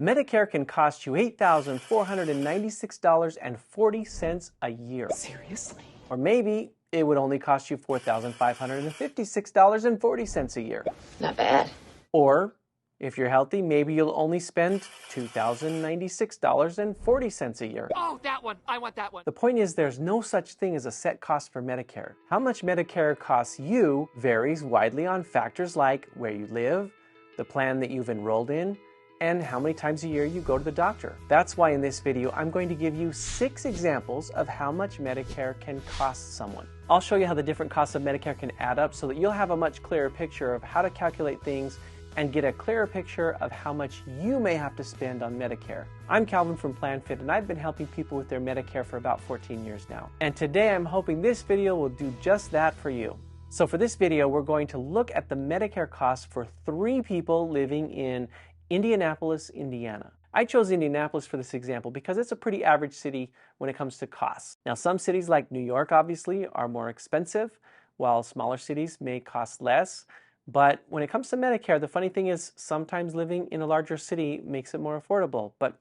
Medicare can cost you $8,496.40 a year. Seriously? Or maybe it would only cost you $4,556.40 a year. Not bad. Or if you're healthy, maybe you'll only spend $2,096.40 a year. Oh, that one. I want that one. The point is, there's no such thing as a set cost for Medicare. How much Medicare costs you varies widely on factors like where you live, the plan that you've enrolled in, and how many times a year you go to the doctor. That's why in this video, I'm going to give you 6 examples of how much Medicare can cost someone. I'll show you how the different costs of Medicare can add up so that you'll have a much clearer picture of how to calculate things and get a clearer picture of how much you may have to spend on Medicare. I'm Calvin from PlanFit, and I've been helping people with their Medicare for about 14 years now. And today I'm hoping this video will do just that for you. So for this video, we're going to look at the Medicare costs for 3 people living in Indianapolis, Indiana. I chose Indianapolis for this example because it's a pretty average city when it comes to costs. Now, some cities like New York, obviously, are more expensive, while smaller cities may cost less. But when it comes to Medicare, the funny thing is sometimes living in a larger city makes it more affordable. But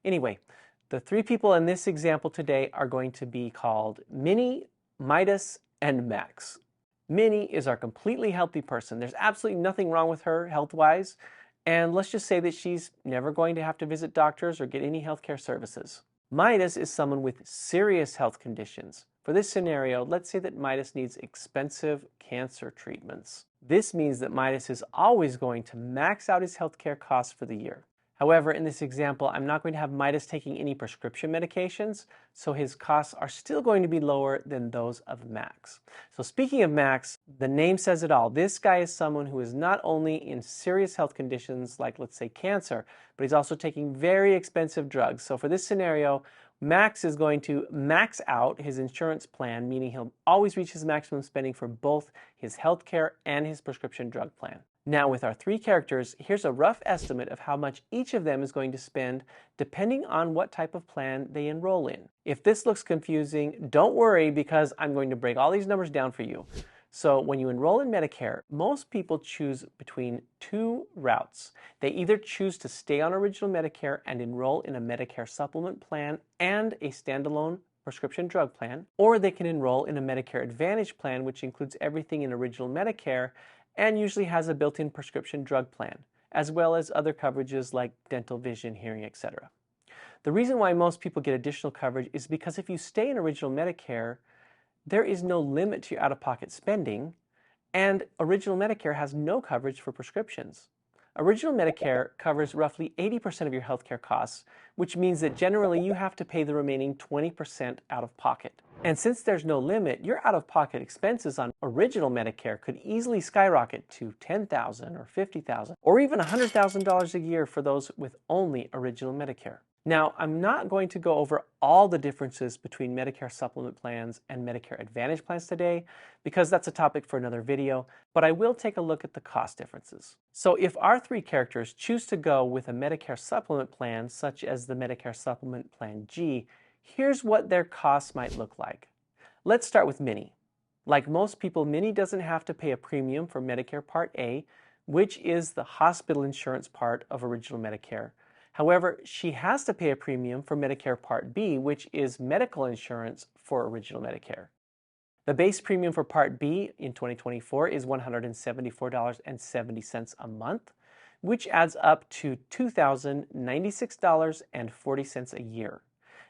anyway, the 3 people in this example today are going to be called Minnie, Midas, and Max. Minnie is our completely healthy person. There's absolutely nothing wrong with her health-wise. And let's just say that she's never going to have to visit doctors or get any healthcare services. Midas is someone with serious health conditions. For this scenario, let's say that Midas needs expensive cancer treatments. This means that Midas is always going to max out his healthcare costs for the year. However, in this example, I'm not going to have Midas taking any prescription medications, so his costs are still going to be lower than those of Max. So speaking of Max, the name says it all. This guy is someone who is not only in serious health conditions like, let's say, cancer, but he's also taking very expensive drugs. So for this scenario, Max is going to max out his insurance plan, meaning he'll always reach his maximum spending for both his healthcare and his prescription drug plan. Now, with our 3 characters, here's a rough estimate of how much each of them is going to spend depending on what type of plan they enroll in. If this looks confusing, don't worry because I'm going to break all these numbers down for you. So when you enroll in Medicare, most people choose between 2 routes. They either choose to stay on original Medicare and enroll in a Medicare supplement plan and a standalone prescription drug plan, or they can enroll in a Medicare Advantage plan, which includes everything in original Medicare and usually has a built-in prescription drug plan, as well as other coverages like dental, vision, hearing, etc. The reason why most people get additional coverage is because if you stay in original Medicare, there is no limit to your out-of-pocket spending, and original Medicare has no coverage for prescriptions. Original Medicare covers roughly 80% of your healthcare costs, which means that generally you have to pay the remaining 20% out of pocket. And since there's no limit, your out-of-pocket expenses on original Medicare could easily skyrocket to $10,000 or $50,000 or even $100,000 a year for those with only original Medicare. Now, I'm not going to go over all the differences between Medicare supplement plans and Medicare Advantage plans today because that's a topic for another video, but I will take a look at the cost differences. So if our 3 characters choose to go with a Medicare supplement plan, such as the Medicare Supplement Plan G, here's what their costs might look like. Let's start with Minnie. Like most people, Minnie doesn't have to pay a premium for Medicare Part A, which is the hospital insurance part of original Medicare. However, she has to pay a premium for Medicare Part B, which is medical insurance for original Medicare. The base premium for Part B in 2024 is $174.70 a month, which adds up to $2,096.40 a year.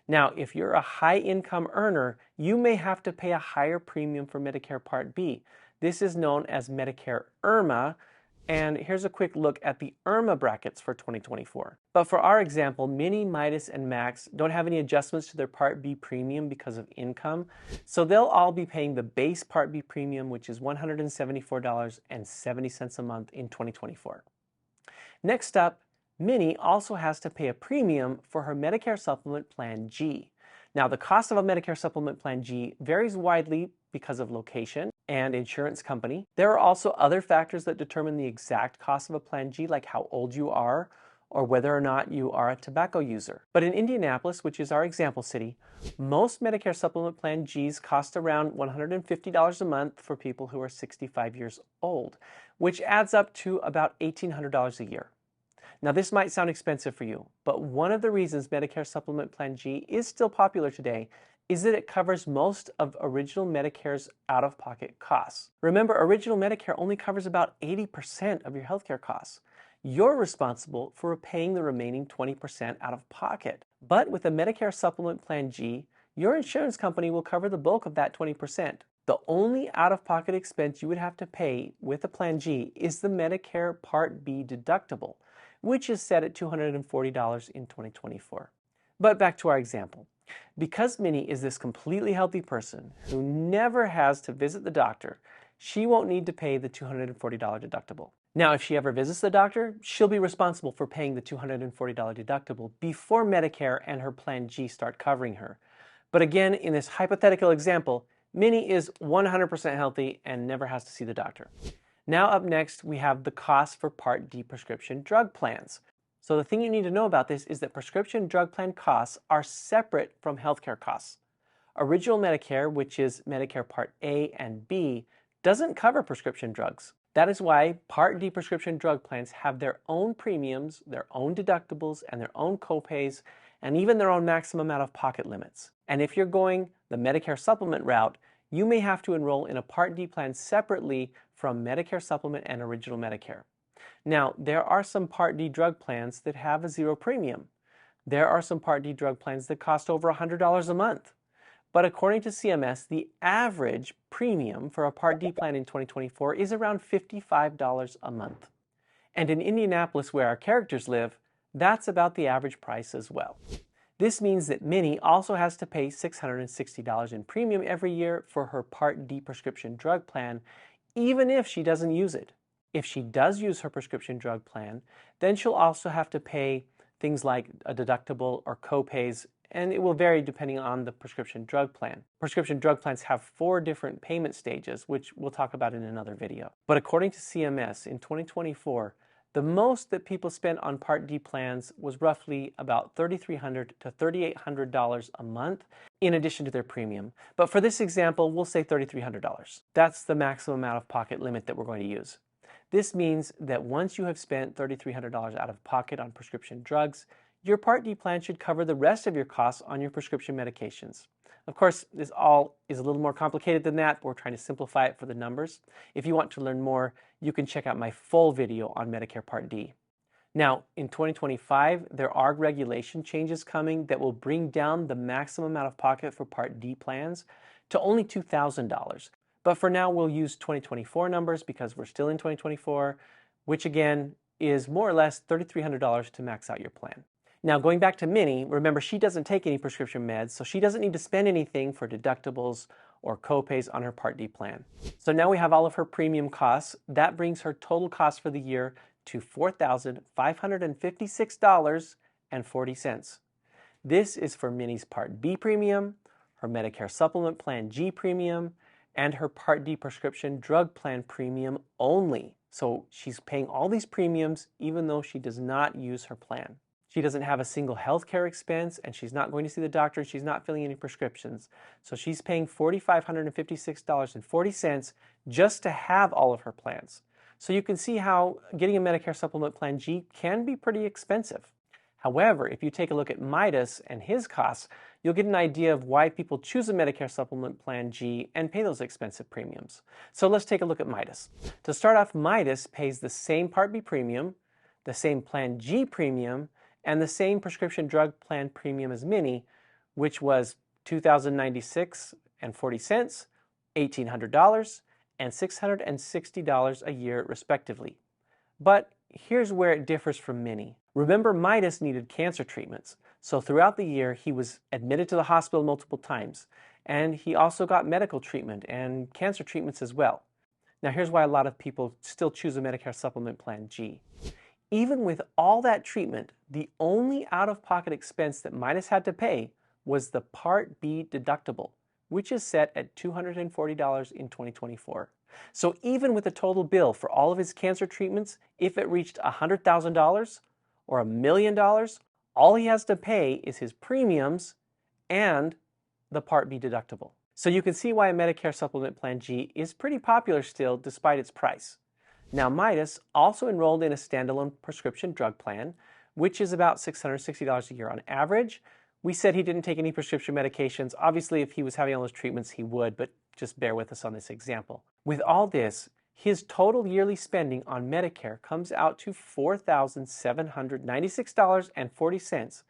Now, if you're a high-income earner, you may have to pay a higher premium for Medicare Part B. This is known as Medicare IRMA, and here's a quick look at the IRMA brackets for 2024. But for our example, Minnie, Midas, and Max don't have any adjustments to their Part B premium because of income, so they'll all be paying the base Part B premium, which is $174.70 a month in 2024. Next up, Minnie also has to pay a premium for her Medicare Supplement Plan G. Now, the cost of a Medicare Supplement Plan G varies widely because of location and insurance company. There are also other factors that determine the exact cost of a Plan G, like how old you are or whether or not you are a tobacco user. But in Indianapolis, which is our example city, most Medicare Supplement Plan Gs cost around $150 a month for people who are 65 years old, which adds up to about $1,800 a year. Now, this might sound expensive for you, but one of the reasons Medicare Supplement Plan G is still popular today is that it covers most of original Medicare's out-of-pocket costs. Remember, original Medicare only covers about 80% of your healthcare costs. You're responsible for paying the remaining 20% out of pocket. But with the Medicare Supplement Plan G, your insurance company will cover the bulk of that 20%. The only out-of-pocket expense you would have to pay with the Plan G is the Medicare Part B deductible, which is set at $240 in 2024. But back to our example. Because Minnie is this completely healthy person who never has to visit the doctor, she won't need to pay the $240 deductible. Now, if she ever visits the doctor, she'll be responsible for paying the $240 deductible before Medicare and her Plan G start covering her. But again, in this hypothetical example, Minnie is 100% healthy and never has to see the doctor. Now up next, we have the cost for Part D prescription drug plans. So the thing you need to know about this is that prescription drug plan costs are separate from healthcare costs. Original Medicare, which is Medicare Part A and B, doesn't cover prescription drugs. That is why Part D prescription drug plans have their own premiums, their own deductibles, and their own copays, and even their own maximum out-of-pocket limits. And if you're going the Medicare supplement route, you may have to enroll in a Part D plan separately from Medicare supplement and original Medicare. Now, there are some Part D drug plans that have a zero premium. There are some Part D drug plans that cost over $100 a month. But according to CMS, the average premium for a Part D plan in 2024 is around $55 a month. And in Indianapolis, where our characters live, that's about the average price as well. This means that Minnie also has to pay $660 in premium every year for her Part D prescription drug plan, even if she doesn't use it. If she does use her prescription drug plan, then she'll also have to pay things like a deductible or copays, and it will vary depending on the prescription drug plan. Prescription drug plans have 4 different payment stages, which we'll talk about in another video. But according to CMS, in 2024, the most that people spent on Part D plans was roughly about $3,300 to $3,800 a month in addition to their premium. But for this example, we'll say $3,300. That's the maximum out-of-pocket limit that we're going to use. This means that once you have spent $3,300 out of pocket on prescription drugs, your Part D plan should cover the rest of your costs on your prescription medications. Of course, this all is a little more complicated than that, but we're trying to simplify it for the numbers. If you want to learn more, you can check out my full video on Medicare Part D. Now, in 2025, there are regulation changes coming that will bring down the maximum out of pocket for Part D plans to only $2,000. But for now, we'll use 2024 numbers because we're still in 2024, which again is more or less $3,300 to max out your plan. Now, going back to Minnie, remember she doesn't take any prescription meds, so she doesn't need to spend anything for deductibles or copays on her Part D plan. So now we have all of her premium costs. That brings her total cost for the year to $4,556.40. This is for Minnie's Part B premium, her Medicare Supplement Plan G premium, and her Part D prescription drug plan premium only. So she's paying all these premiums even though she does not use her plan. She doesn't have a single healthcare expense, and she's not going to see the doctor, and she's not filling any prescriptions. So she's paying $4,556.40 just to have all of her plans. So you can see how getting a Medicare Supplement Plan G can be pretty expensive. However, if you take a look at Midas and his costs, you'll get an idea of why people choose a Medicare Supplement Plan G and pay those expensive premiums. So let's take a look at Midas. To start off, Midas pays the same Part B premium, the same Plan G premium, and the same prescription drug plan premium as Minnie, which was $2,096.40, $1,800, and $660 a year respectively. But here's where it differs from Minnie. Remember, Midas needed cancer treatments, so throughout the year he was admitted to the hospital multiple times, and he also got medical treatment and cancer treatments as well. Now here's why a lot of people still choose a Medicare Supplement Plan G. Even with all that treatment, the only out-of-pocket expense that Midas had to pay was the Part B deductible, which is set at $240 in 2024. So even with the total bill for all of his cancer treatments, if it reached $100,000 or $1 million, all he has to pay is his premiums and the Part B deductible. So you can see why a Medicare Supplement Plan G is pretty popular still despite its price. Now, Midas also enrolled in a standalone prescription drug plan, which is about $660 a year on average. We said he didn't take any prescription medications. Obviously, if he was having all those treatments, he would, but just bear with us on this example. With all this, his total yearly spending on Medicare comes out to $4,796.40,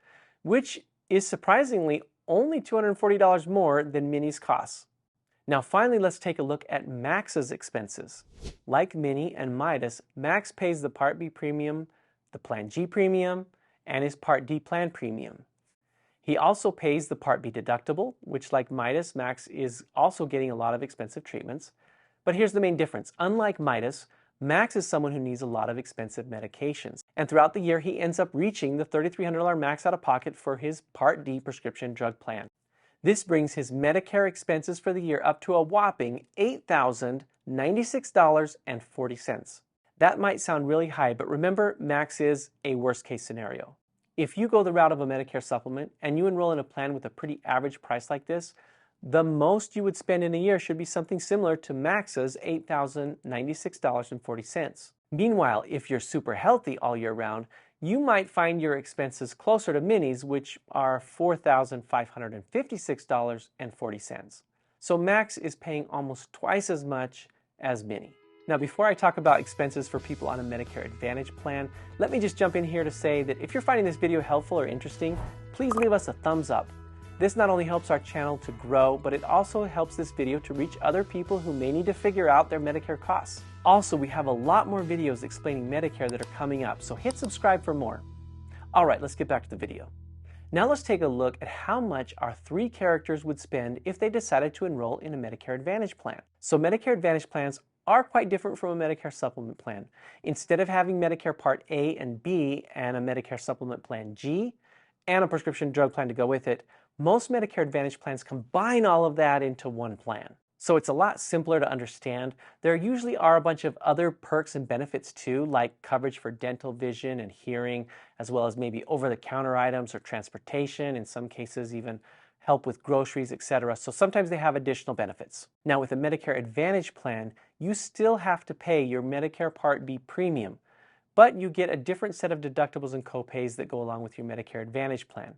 which is surprisingly only $240 more than Minnie's costs. Now finally, let's take a look at Max's expenses. Like Minnie and Midas, Max pays the Part B premium, the Plan G premium, and his Part D plan premium. He also pays the Part B deductible, which like Midas, Max is also getting a lot of expensive treatments. But here's the main difference. Unlike Midas, Max is someone who needs a lot of expensive medications. And throughout the year, he ends up reaching the $3,300 max out of pocket for his Part D prescription drug plan. This brings his Medicare expenses for the year up to a whopping $8,096.40. That might sound really high, but remember, Max is a worst-case scenario. If you go the route of a Medicare supplement and you enroll in a plan with a pretty average price like this, the most you would spend in a year should be something similar to Max's $8,096.40. Meanwhile, if you're super healthy all year round, you might find your expenses closer to Minnie's, which are $4,556.40. So Max is paying almost twice as much as Minnie. Now, before I talk about expenses for people on a Medicare Advantage plan, let me just jump in here to say that if you're finding this video helpful or interesting, please leave us a thumbs up. This not only helps our channel to grow, but it also helps this video to reach other people who may need to figure out their Medicare costs. Also, we have a lot more videos explaining Medicare that are coming up, so hit subscribe for more. All right, let's get back to the video. Now let's take a look at how much our three characters would spend if they decided to enroll in a Medicare Advantage plan. So Medicare Advantage plans are quite different from a Medicare supplement plan. Instead of having Medicare Part A and B and a Medicare Supplement Plan G and a prescription drug plan to go with it, most Medicare Advantage plans combine all of that into one plan. So it's a lot simpler to understand. There usually are a bunch of other perks and benefits too, like coverage for dental, vision, and hearing, as well as maybe over-the-counter items or transportation, in some cases even help with groceries, etc. So sometimes they have additional benefits. Now with a Medicare Advantage plan, you still have to pay your Medicare Part B premium, but you get a different set of deductibles and copays that go along with your Medicare Advantage plan.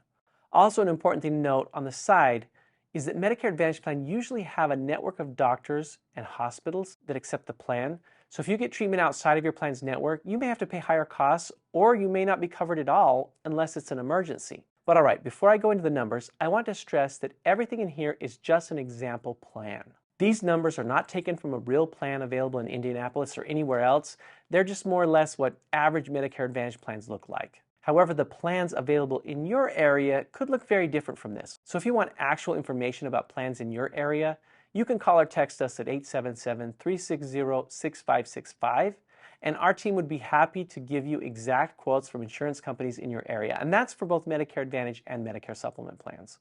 Also, an important thing to note on the side is that Medicare Advantage plan usually have a network of doctors and hospitals that accept the plan. So if you get treatment outside of your plan's network, you may have to pay higher costs, or you may not be covered at all unless it's an emergency. But all right, before I go into the numbers, I want to stress that everything in here is just an example plan. These numbers are not taken from a real plan available in Indianapolis or anywhere else. They're just more or less what average Medicare Advantage plans look like. However, the plans available in your area could look very different from this. So if you want actual information about plans in your area, you can call or text us at 877-360-6565, and our team would be happy to give you exact quotes from insurance companies in your area. And that's for both Medicare Advantage and Medicare Supplement plans.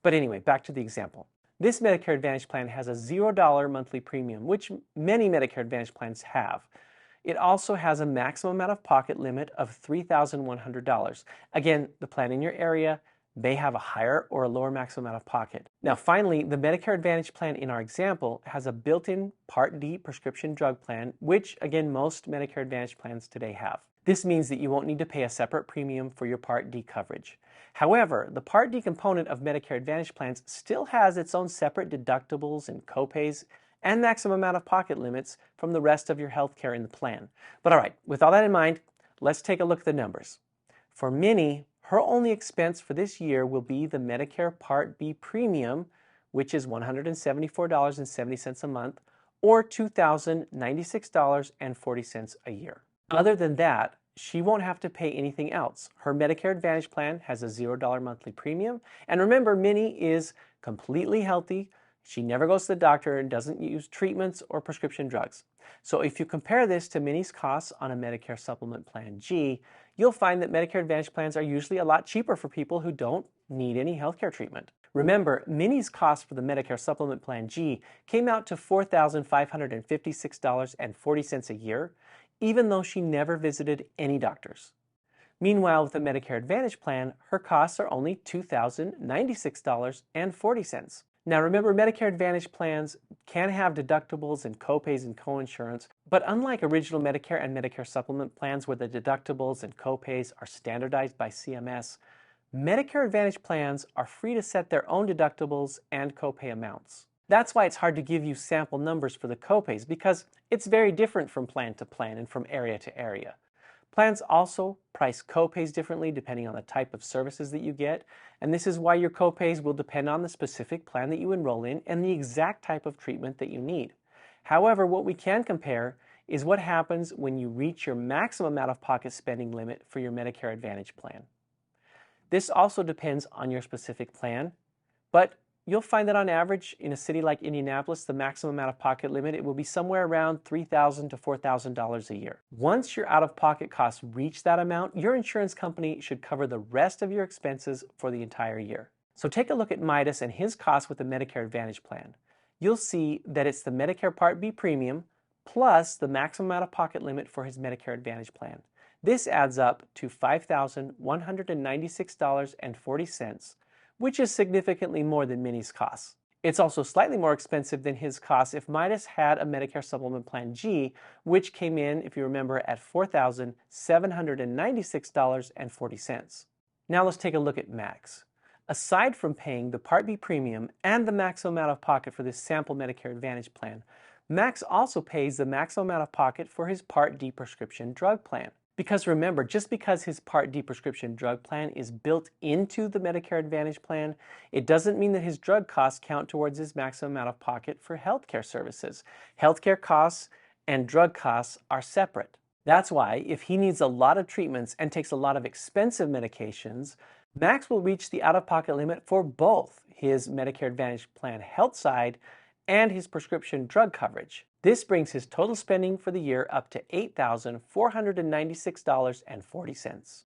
But anyway, back to the example. This Medicare Advantage plan has a $0 monthly premium, which many Medicare Advantage plans have. It also has a maximum out-of-pocket limit of $3,100. Again, the plan in your area may have a higher or a lower maximum out-of-pocket. Now finally, the Medicare Advantage plan in our example has a built-in Part D prescription drug plan, which again, most Medicare Advantage plans today have. This means that you won't need to pay a separate premium for your Part D coverage. However, the Part D component of Medicare Advantage plans still has its own separate deductibles and copays and maximum out-of-pocket limits from the rest of your health care in the plan. But all right, with all that in mind, let's take a look at the numbers. For Minnie, her only expense for this year will be the Medicare Part B premium, which is $174.70 a month, or $2,096.40 a year. Other than that, she won't have to pay anything else. Her Medicare Advantage plan has a $0 monthly premium, and remember, Minnie is completely healthy. She never goes to the doctor and doesn't use treatments or prescription drugs. So if you compare this to Minnie's costs on a Medicare Supplement Plan G, you'll find that Medicare Advantage plans are usually a lot cheaper for people who don't need any healthcare treatment. Remember, Minnie's cost for the Medicare Supplement Plan G came out to $4,556.40 a year, even though she never visited any doctors. Meanwhile, with the Medicare Advantage plan, her costs are only $2,096.40. Now remember, Medicare Advantage plans can have deductibles and copays and coinsurance, but unlike original Medicare and Medicare supplement plans where the deductibles and copays are standardized by CMS, Medicare Advantage plans are free to set their own deductibles and copay amounts. That's why it's hard to give you sample numbers for the copays, because it's very different from plan to plan and from area to area. Plans also price copays differently depending on the type of services that you get, and this is why your copays will depend on the specific plan that you enroll in and the exact type of treatment that you need. However, what we can compare is what happens when you reach your maximum out-of-pocket spending limit for your Medicare Advantage plan. This also depends on your specific plan, but you'll find that on average in a city like Indianapolis, the maximum out-of-pocket limit, it will be somewhere around $3,000 to $4,000 a year. Once your out-of-pocket costs reach that amount, your insurance company should cover the rest of your expenses for the entire year. So take a look at Midas and his costs with the Medicare Advantage plan. You'll see that it's the Medicare Part B premium plus the maximum out-of-pocket limit for his Medicare Advantage plan. This adds up to $5,196.40, which is significantly more than Minnie's costs. It's also slightly more expensive than his costs if Midas had a Medicare Supplement Plan G, which came in, if you remember, at $4,796.40. Now let's take a look at Max. Aside from paying the Part B premium and the maximum out-of-pocket for this sample Medicare Advantage plan, Max also pays the maximum out-of-pocket for his Part D prescription drug plan. Because remember, just because his Part D prescription drug plan is built into the Medicare Advantage plan, it doesn't mean that his drug costs count towards his maximum out-of-pocket for healthcare services. Healthcare costs and drug costs are separate. That's why if he needs a lot of treatments and takes a lot of expensive medications, Max will reach the out-of-pocket limit for both his Medicare Advantage plan health side and his prescription drug coverage. This brings his total spending for the year up to $8,496.40.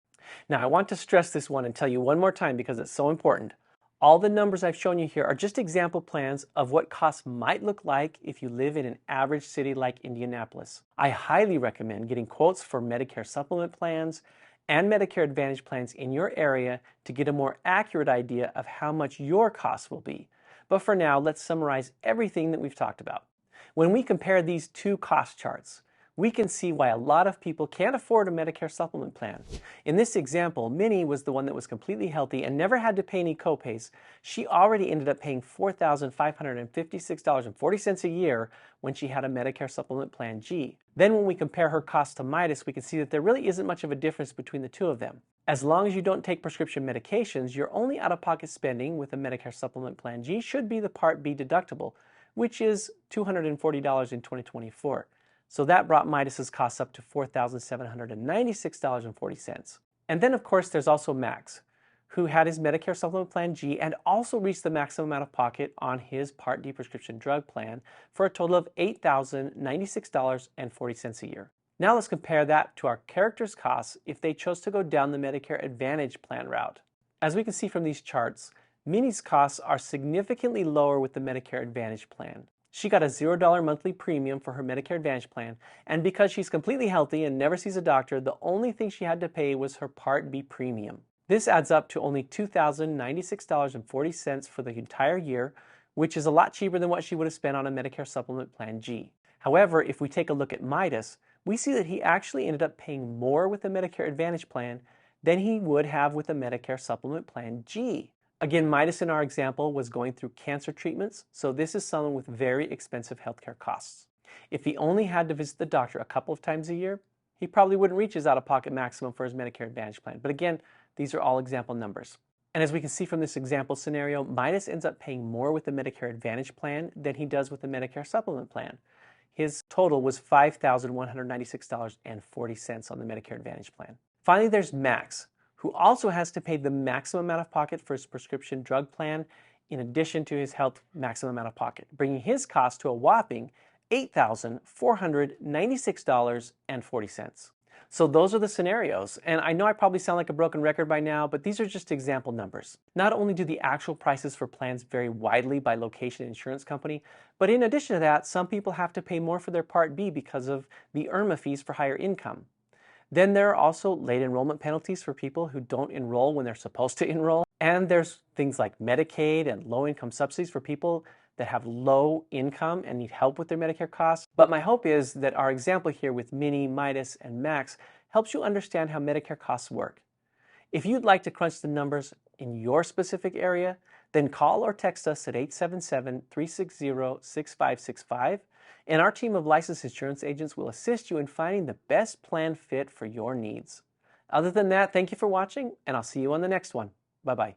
Now I want to stress this one and tell you one more time because it's so important. All the numbers I've shown you here are just example plans of what costs might look like if you live in an average city like Indianapolis. I highly recommend getting quotes for Medicare supplement plans and Medicare Advantage plans in your area to get a more accurate idea of how much your costs will be. But for now, let's summarize everything that we've talked about. When we compare these two cost charts, we can see why a lot of people can't afford a Medicare supplement plan. In this example, Minnie was the one that was completely healthy and never had to pay any copays. She already ended up paying $4,556.40 a year when she had a Medicare supplement plan G. Then when we compare her costs to Midas, we can see that there really isn't much of a difference between the two of them. As long as you don't take prescription medications, your only out-of-pocket spending with a Medicare supplement plan G should be the Part B deductible, which is $240 in 2024. So that brought Midas's costs up to $4,796.40. And then of course there's also Max, who had his Medicare Supplement Plan G and also reached the maximum out-of-pocket on his Part D prescription drug plan for a total of $8,096.40 a year. Now let's compare that to our characters' costs if they chose to go down the Medicare Advantage plan route. As we can see from these charts, Minnie's costs are significantly lower with the Medicare Advantage plan. She got a $0 monthly premium for her Medicare Advantage plan, and because she's completely healthy and never sees a doctor, the only thing she had to pay was her Part B premium. This adds up to only $2,096.40 for the entire year, which is a lot cheaper than what she would have spent on a Medicare Supplement Plan G. However, if we take a look at Midas, we see that he actually ended up paying more with the Medicare Advantage plan than he would have with the Medicare Supplement Plan G. Again, Midas in our example was going through cancer treatments, so this is someone with very expensive healthcare costs. If he only had to visit the doctor a couple of times a year, he probably wouldn't reach his out-of-pocket maximum for his Medicare Advantage plan. But again, these are all example numbers. And as we can see from this example scenario, Midas ends up paying more with the Medicare Advantage plan than he does with the Medicare Supplement plan. His total was $5,196.40 on the Medicare Advantage plan. Finally, there's Max, who also has to pay the maximum out-of-pocket for his prescription drug plan in addition to his health maximum out-of-pocket, bringing his cost to a whopping $8,496.40. So those are the scenarios, and I know I probably sound like a broken record by now, but these are just example numbers. Not only do the actual prices for plans vary widely by location and insurance company, but in addition to that, some people have to pay more for their Part B because of the IRMAA fees for higher income. Then there are also late enrollment penalties for people who don't enroll when they're supposed to enroll. And there's things like Medicaid and low-income subsidies for people that have low income and need help with their Medicare costs. But my hope is that our example here with Mini, Midas, and Max helps you understand how Medicare costs work. If you'd like to crunch the numbers in your specific area, then call or text us at 877-360-6565, and our team of licensed insurance agents will assist you in finding the best plan fit for your needs. Other than that, thank you for watching, and I'll see you on the next one. Bye-bye.